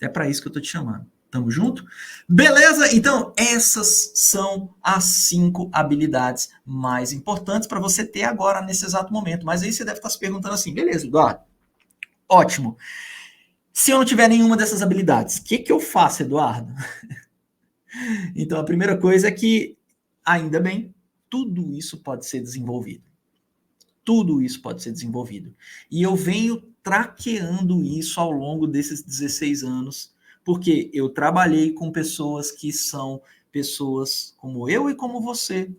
É para isso que eu tô te chamando. Tamo junto? Beleza? Então, essas são as 5 habilidades mais importantes para você ter agora, nesse exato momento. Mas aí você deve estar se perguntando assim, beleza, Eduardo, ótimo. Se eu não tiver nenhuma dessas habilidades, o que eu faço, Eduardo? Então, a primeira coisa é que, ainda bem, tudo isso pode ser desenvolvido. Tudo isso pode ser desenvolvido. E eu venho traqueando isso ao longo desses 16 anos, porque eu trabalhei com pessoas que são pessoas como eu e como você,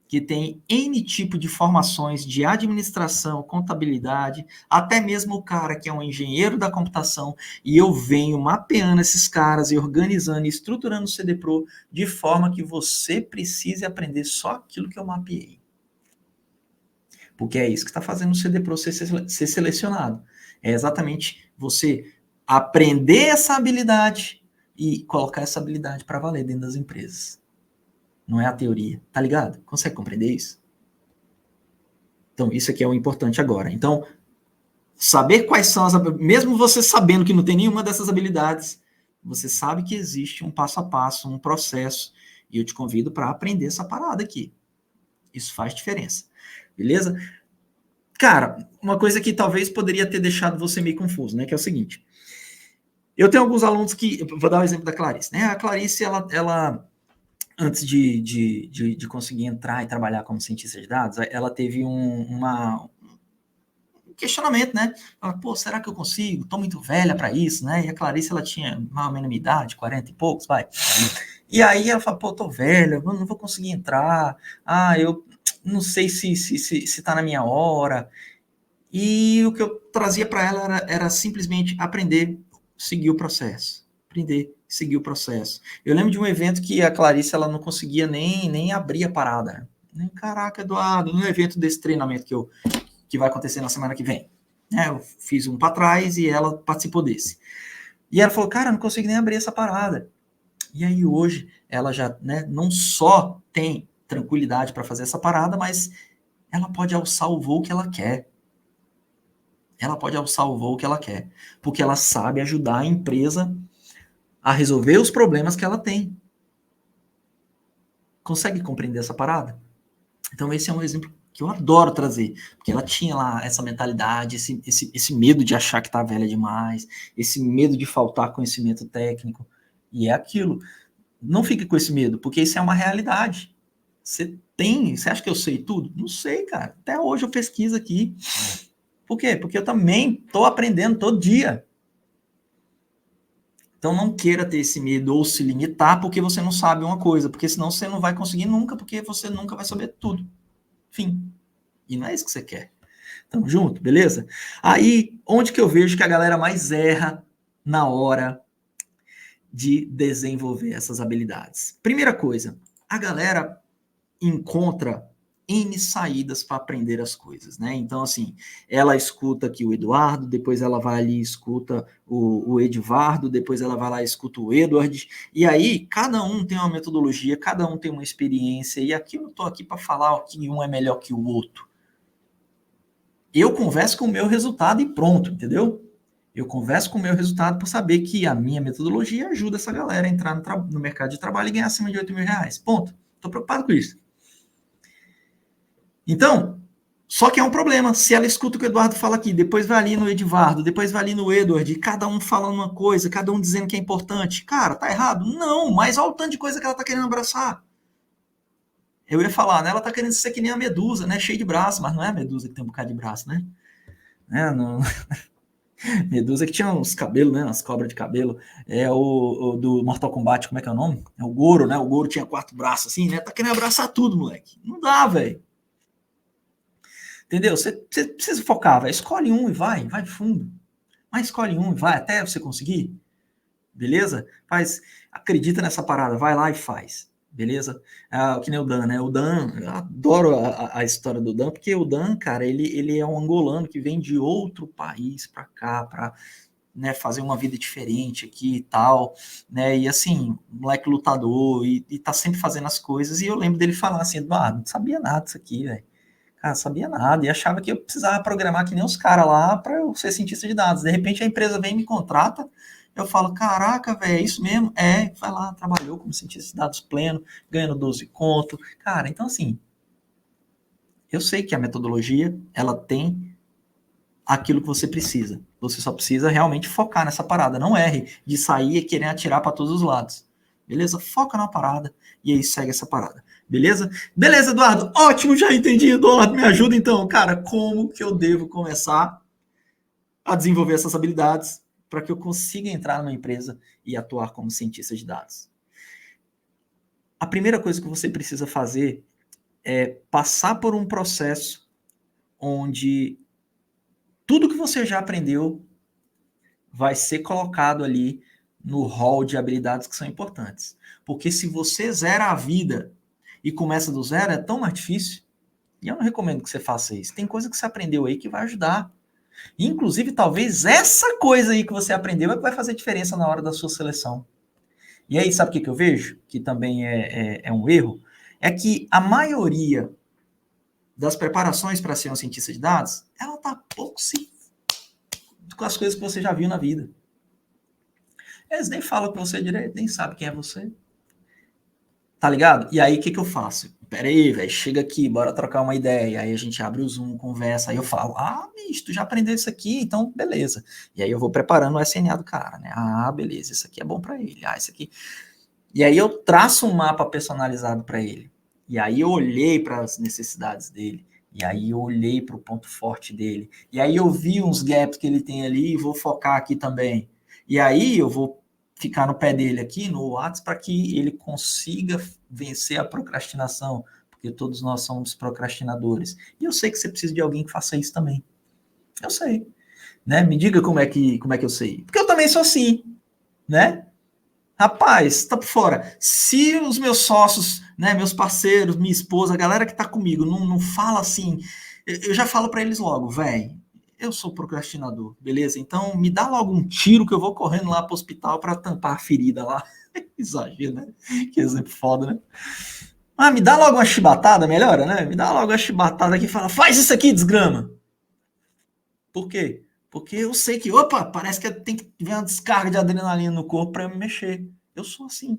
que tem N tipo de formações de administração, contabilidade, até mesmo o cara que é um engenheiro da computação, e eu venho mapeando esses caras e organizando e estruturando o CD Pro de forma que você precise aprender só aquilo que eu mapeei. Porque é isso que está fazendo o CD Pro ser selecionado. É exatamente você aprender essa habilidade e colocar essa habilidade para valer dentro das empresas. Não é a teoria, tá ligado? Consegue compreender isso? Então, isso aqui é o importante agora. Então, Saber quais são as... Mesmo você sabendo que não tem nenhuma dessas habilidades, você sabe que existe um passo a passo, um processo, e eu te convido para aprender essa parada aqui. Isso faz diferença. Beleza? Cara, uma coisa que talvez poderia ter deixado você meio confuso, né? Que é o seguinte. Eu tenho alguns alunos que... Vou dar o exemplo da Clarice, né? A Clarice, ela antes de conseguir entrar e trabalhar como cientista de dados, ela teve um questionamento, né? Ela, pô, será que eu consigo? Tô muito velha para isso, né? E a Clarice, ela tinha mais ou menos a minha idade, 40 e poucos, vai. E aí ela fala, pô, tô velha, eu não vou conseguir entrar. Ah, eu não sei se tá na minha hora. E o que eu trazia para ela era simplesmente aprender, seguir o processo. Aprender, seguir o processo. Eu lembro de um evento que a Clarice, ela não conseguia nem abrir a parada. Caraca, Eduardo, num evento desse treinamento que vai acontecer na semana que vem. Eu fiz um para trás e ela participou desse. E ela falou, cara, eu não consigo nem abrir essa parada. E aí hoje ela já, né, não só tem tranquilidade para fazer essa parada, mas ela pode alçar o voo que ela quer. Ela pode alçar o voo que ela quer, porque ela sabe ajudar a empresa a resolver os problemas que ela tem. Consegue compreender essa parada? Então esse é um exemplo que eu adoro trazer, porque ela tinha lá essa mentalidade, esse medo de achar que tá velha demais, esse medo de faltar conhecimento técnico, e é aquilo. Não fique com esse medo, porque isso é uma realidade. Você acha que eu sei tudo? Não sei, cara. Até hoje eu pesquiso aqui. Por quê? Porque eu também estou aprendendo todo dia. Então não queira ter esse medo ou se limitar porque você não sabe uma coisa, porque senão você não vai conseguir nunca, porque você nunca vai saber tudo. Fim. E não é isso que você quer. Tamo junto, beleza? Aí, onde que eu vejo que a galera mais erra na hora de desenvolver essas habilidades? Primeira coisa, a galera encontra N saídas para aprender as coisas, né? Então, assim, ela escuta aqui o Eduardo, depois ela vai ali e escuta o Edvardo, depois ela vai lá e escuta o Edward, e aí cada um tem uma metodologia, cada um tem uma experiência, e aqui eu estou aqui para falar que um é melhor que o outro. Eu converso com o meu resultado e pronto, entendeu? Eu converso com o meu resultado para saber que a minha metodologia ajuda essa galera a entrar no mercado de trabalho e ganhar acima de R$8.000. Ponto. Estou preocupado com isso. Então, só que é um problema. Se ela escuta o que o Eduardo fala aqui, depois vai ali no Edvardo, depois vai ali no Edward, e cada um falando uma coisa, cada um dizendo que é importante. Cara, tá errado? Não, mas olha o tanto de coisa que ela tá querendo abraçar. Eu ia falar, né? Ela tá querendo ser que nem a Medusa, né? Cheia de braço, mas não é a Medusa que tem um bocado de braço, né? Não... Medusa que tinha uns cabelos, né? Umas cobras de cabelo. É o do Mortal Kombat, como é que é o nome? É o Goro, né? O Goro tinha 4 braços assim, né? Tá querendo abraçar tudo, moleque. Não dá, velho. Entendeu? Você precisa focar, véio. Escolhe um e vai fundo. Mas escolhe um e vai até você conseguir. Beleza? Acredita nessa parada, vai lá e faz. Beleza? Que nem o Dan, né? O Dan, eu adoro a história do Dan, porque o Dan, cara, ele é um angolano que vem de outro país pra cá, pra, né, fazer uma vida diferente aqui e tal, né? E assim, moleque lutador, e tá sempre fazendo as coisas. E eu lembro dele falar assim, Eduardo, não sabia nada disso aqui, velho. Cara, sabia nada e achava que eu precisava programar que nem os caras lá para eu ser cientista de dados. De repente a empresa vem e me contrata, eu falo, caraca, velho, é isso mesmo? Vai lá, trabalhou como cientista de dados pleno, ganhando 12 conto. Cara, então assim, eu sei que a metodologia, ela tem aquilo que você precisa. Você só precisa realmente focar nessa parada. Não erre de sair e querer atirar para todos os lados. Beleza? Foca na parada e aí segue essa parada. Beleza? Beleza, Eduardo? Ótimo, já entendi, Eduardo. Me ajuda então, cara. Como que eu devo começar a desenvolver essas habilidades para que eu consiga entrar numa empresa e atuar como cientista de dados? A primeira coisa que você precisa fazer é passar por um processo onde tudo que você já aprendeu vai ser colocado ali no hall de habilidades que são importantes. Porque se você zera a vida e começa do zero, é tão mais difícil. E eu não recomendo que você faça isso. Tem coisa que você aprendeu aí que vai ajudar. Inclusive, talvez essa coisa aí que você aprendeu é que vai fazer diferença na hora da sua seleção. E aí, sabe o que eu vejo? Que também é um erro? É que a maioria das preparações para ser um cientista de dados, ela está pouco se com as coisas que você já viu na vida. Eles nem falam com você direito, nem sabem quem é você. Tá ligado? E aí, o que eu faço? Pera aí, velho, chega aqui, bora trocar uma ideia. Aí a gente abre o Zoom, conversa, aí eu falo, bicho, tu já aprendeu isso aqui? Então, beleza. E aí eu vou preparando o SNA do cara, né? Beleza, isso aqui é bom para ele. Isso aqui... E aí eu traço um mapa personalizado para ele. E aí eu olhei para as necessidades dele. E aí eu olhei para o ponto forte dele. E aí eu vi uns gaps que ele tem ali e vou focar aqui também. E aí eu vou ficar no pé dele aqui no WhatsApp para que ele consiga vencer a procrastinação, porque todos nós somos procrastinadores. E eu sei que você precisa de alguém que faça isso também. Eu sei, né? Me diga como é que eu sei. Porque eu também sou assim, né? Rapaz, tá por fora. Se os meus sócios, né, meus parceiros, minha esposa, a galera que tá comigo não fala assim, eu já falo para eles logo, velho, eu sou procrastinador, beleza? Então me dá logo um tiro que eu vou correndo lá pro hospital para tampar a ferida lá. Exagero, né? Que exemplo foda, né? Me dá logo uma chibatada, melhora, né? Me dá logo uma chibatada aqui e fala, faz isso aqui, desgrama. Por quê? Porque eu sei que, parece que tem que ver uma descarga de adrenalina no corpo para me mexer. Eu sou assim.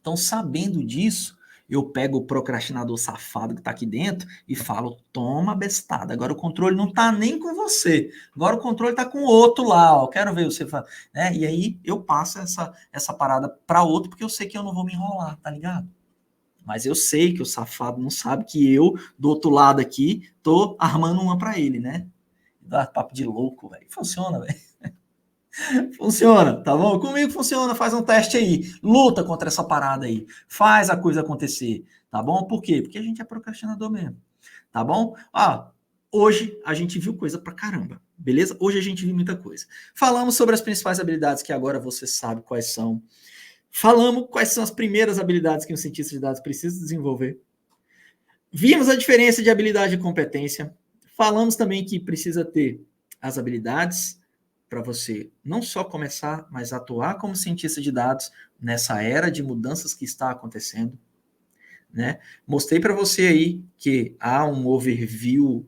Então, sabendo disso, eu pego o procrastinador safado que está aqui dentro e falo, toma bestada, agora o controle não está nem com você, agora o controle está com o outro lá, ó, quero ver você falar, né? E aí eu passo essa parada para outro, porque eu sei que eu não vou me enrolar, tá ligado? Mas eu sei que o safado não sabe que eu, do outro lado aqui, tô armando uma para ele, né? Dá papo de louco, velho. Funciona, velho. Funciona, tá bom? Comigo funciona, faz um teste aí. Luta contra essa parada aí. Faz a coisa acontecer, tá bom? Por quê? Porque a gente é procrastinador mesmo, tá bom? Hoje a gente viu coisa pra caramba, beleza? Hoje a gente viu muita coisa. Falamos sobre as principais habilidades que agora você sabe quais são. Falamos quais são as primeiras habilidades que um cientista de dados precisa desenvolver. Vimos a diferença de habilidade e competência. Falamos também que precisa ter as habilidades para você não só começar, mas atuar como cientista de dados nessa era de mudanças que está acontecendo, né? Mostrei para você aí que há um overview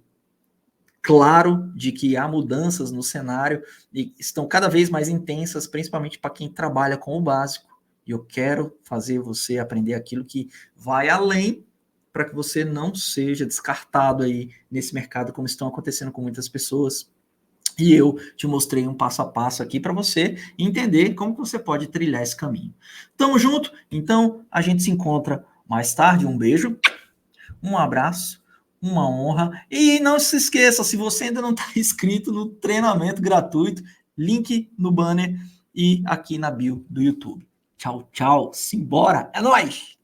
claro de que há mudanças no cenário e estão cada vez mais intensas, principalmente para quem trabalha com o básico. E eu quero fazer você aprender aquilo que vai além para que você não seja descartado aí nesse mercado, como estão acontecendo com muitas pessoas. E eu te mostrei um passo a passo aqui para você entender como você pode trilhar esse caminho. Tamo junto? Então, a gente se encontra mais tarde. Um beijo, um abraço, uma honra. E não se esqueça, se você ainda não está inscrito no treinamento gratuito, link no banner e aqui na bio do YouTube. Tchau, tchau. Simbora. É nóis!